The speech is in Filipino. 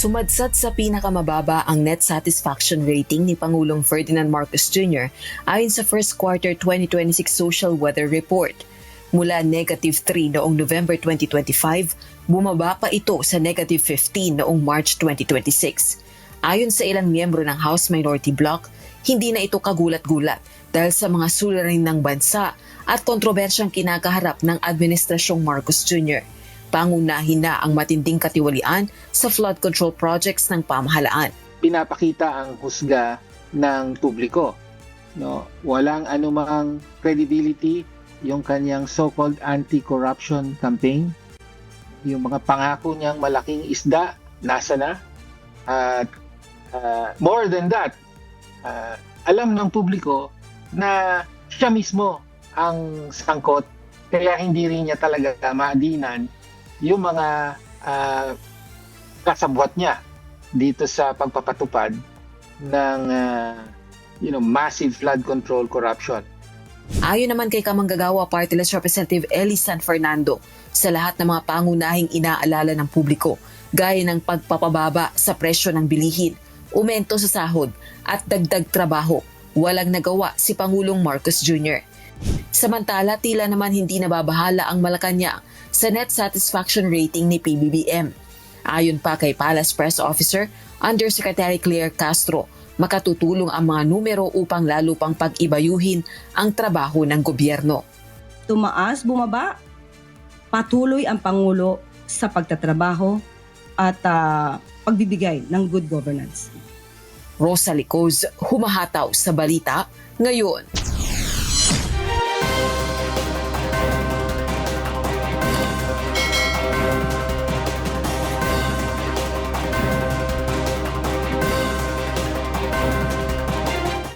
Sumadsad sa pinakamababa ang net satisfaction rating ni Pangulong Ferdinand Marcos Jr. ayon sa first quarter 2026 social weather report. Mula -3 noong November 2025, bumaba pa ito sa -15 noong March 2026. Ayon sa ilang miyembro ng House Minority Bloc, hindi na ito kagulat-gulat dahil sa mga suliranin ng bansa at kontrobersyang kinakaharap ng Administrasyong Marcos Jr. Pangunahin na ang matinding katiwalian sa flood control projects ng pamahalaan. Pinapakita ang husga ng publiko. No? Walang anumang credibility yung kanyang so-called anti-corruption campaign. Yung mga pangako niyang malaking isda, nasa na? At more than that, alam ng publiko na siya mismo ang sangkot, kaya hindi rin niya talaga maadinan yung mga kasabwat niya dito sa pagpapatupad ng massive flood control corruption. Ayon naman kay Kamanggagawa Party List Representative Ellie San Fernando, sa lahat ng mga pangunahing inaalala ng publiko, gaya ng pagpapababa sa presyo ng bilihin, umento sa sahod at dagdag trabaho, walang nagawa si Pangulong Marcos Jr. Samantala, tila naman hindi nababahala ang Malacanang sa net satisfaction rating ni PBBM. Ayon pa kay Palace Press Officer Undersecretary Claire Castro, makatutulong ang mga numero upang lalo pang pag-ibayuhin ang trabaho ng gobyerno. Tumaas, bumaba, patuloy ang Pangulo sa pagtatrabaho at pagbibigay ng good governance. Rosa Licoz, humahataw sa balita ngayon.